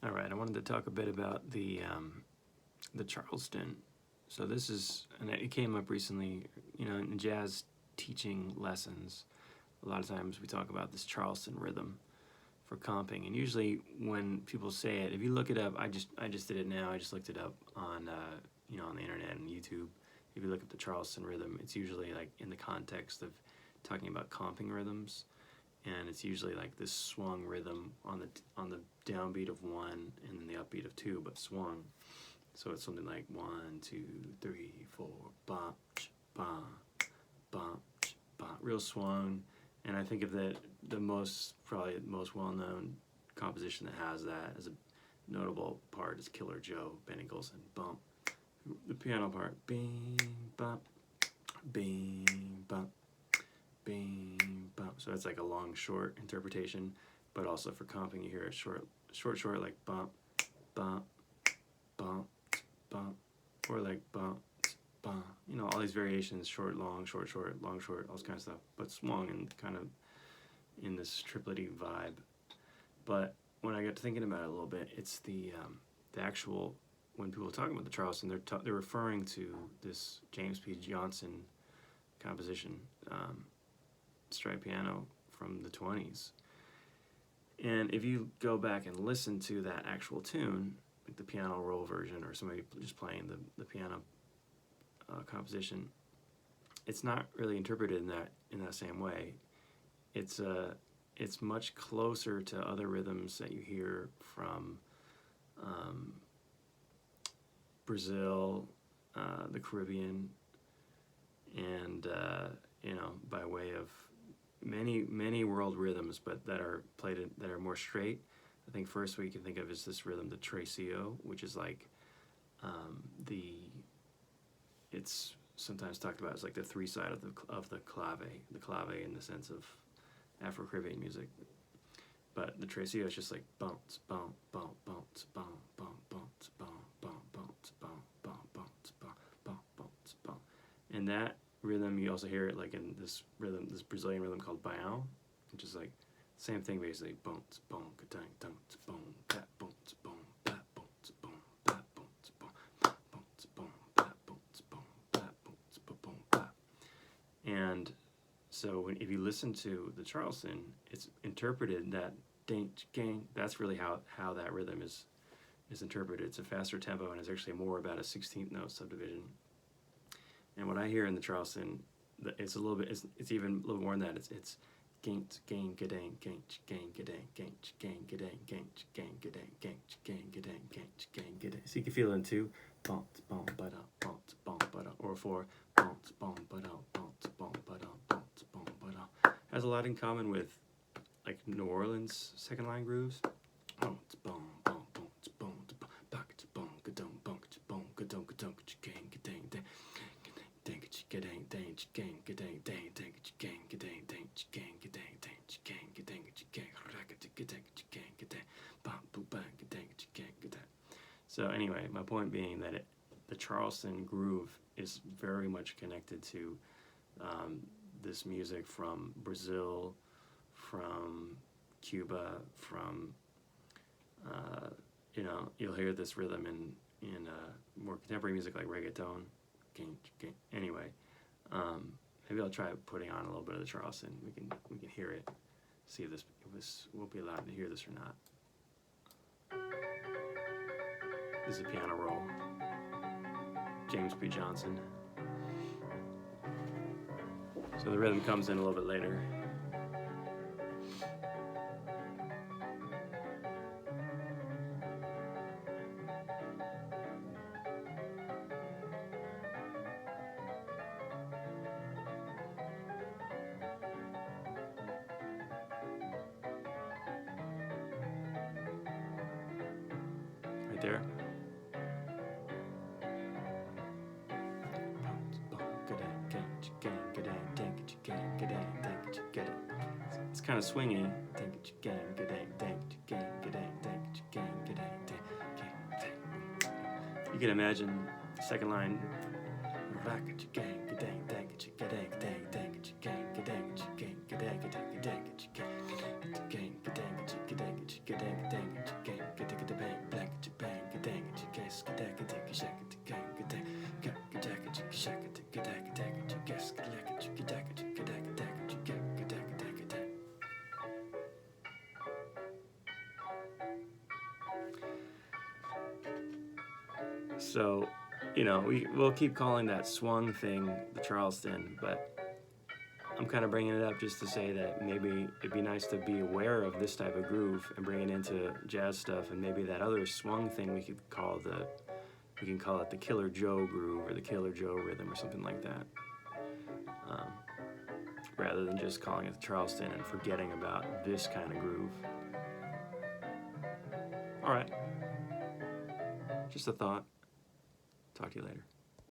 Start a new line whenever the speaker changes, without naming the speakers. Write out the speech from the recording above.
All right, I wanted to talk a bit about the Charleston. So this is, and it came up recently, in jazz teaching lessons. A lot of times we talk about this Charleston rhythm for comping, and usually when people say it, if you look it up, I just did it now. I just looked it up on on the internet and YouTube. If you look up the Charleston rhythm, it's usually like in the context of talking about comping rhythms, and it's usually like this swung rhythm on the downbeat of one and then the upbeat of two, but swung. So it's something like 1, 2, 3, 4, bop, bop, bop, bop, real swung. And I think of the probably the most well-known composition that has that as a notable part is Killer Joe, Benny Golson, bump. The piano part, bing, bop, bing, bop, bing, bop. So it's like a long, short interpretation, but also for comping, you hear it short, like bump, bump, bump, bump, or like bump, bump. All these variations, short, long, short, long, short, all this kind of stuff, but swung and kind of in this triplety vibe. But when I got to thinking about it a little bit, it's the actual, when people are talking about the Charleston, they're referring to this James P. Johnson composition, striped piano from the 20s. And if you go back and listen to that actual tune, like the piano roll version or somebody just playing the piano composition, it's not really interpreted in that same way. It's much closer to other rhythms that you hear from Brazil, the Caribbean, and by way of many world rhythms, but that are more straight. I think first what you can think of is this rhythm, the trecio, which is like it's sometimes talked about as like the three side of the clave in the sense of Afro-Caribbean music. But the trecio is just like bounce, bounce, bounce, bounce, bounce, bounce, bounce, bounce, bounce, bounce, bounce, bounce, bounce, bounce, bounce. And that rhythm, you also hear it like in this rhythm, this Brazilian rhythm called baião, which is like same thing basically. Bounce, boom, ka-dang, bounce, boom, that bounce, boom, that bounce, boom, that bounce, boom, that bounce, boom, that bounce, boom, that bounce, boom, that. And so if you listen to the Charleston, it's interpreted that ding, gang. That's really how that rhythm is interpreted. It's a faster tempo, and it's actually more about a 16th note subdivision. And what I hear in the Charleston, it's a little bit. It's even a little more than that. It's gang, gang, gadang, gang, gang, gadang, gang, gang, gadang, gang, gang, gadang, gang, gang, gadang, gang, gang, gadang. So you can feel it in two. Bounce, boom, ba-da, bounce, boom, ba-da, or four. Bounce, boom, ba-da, bounce, boom, ba-da, bounce, boom, ba-da. Has a lot in common with like New Orleans second line grooves. Bounce, boom, boom, bounce, boom, back to boom, gadong, bounce, boom, gadong, gadong, gang, gadang, dang. Dang, gadang, dang, gang, gadang, dang, dang, gang, gadang, dang, gang, gadang, dang, gang, gadang, gang, racket, gadang, gang, gadang, bam, boom, bang, gadang, gang, gadang. So anyway, my point being that the Charleston groove is very much connected to this music from Brazil, from Cuba, from you'll hear this rhythm in more contemporary music like reggaeton. Anyway, maybe I'll try putting on a little bit of the Charleston. We can hear it, see if we'll be allowed to hear this or not. This is a piano roll. James P. Johnson. So the rhythm comes in a little bit later. Right there. It's kind of swingy. You can imagine the second line. So, we'll keep calling that swung thing the Charleston, but I'm kind of bringing it up just to say that maybe it'd be nice to be aware of this type of groove and bring it into jazz stuff, and maybe that other swung thing we can call it the Killer Joe groove or the Killer Joe rhythm or something like that, rather than just calling it the Charleston and forgetting about this kind of groove. All right, just a thought. Talk to you later.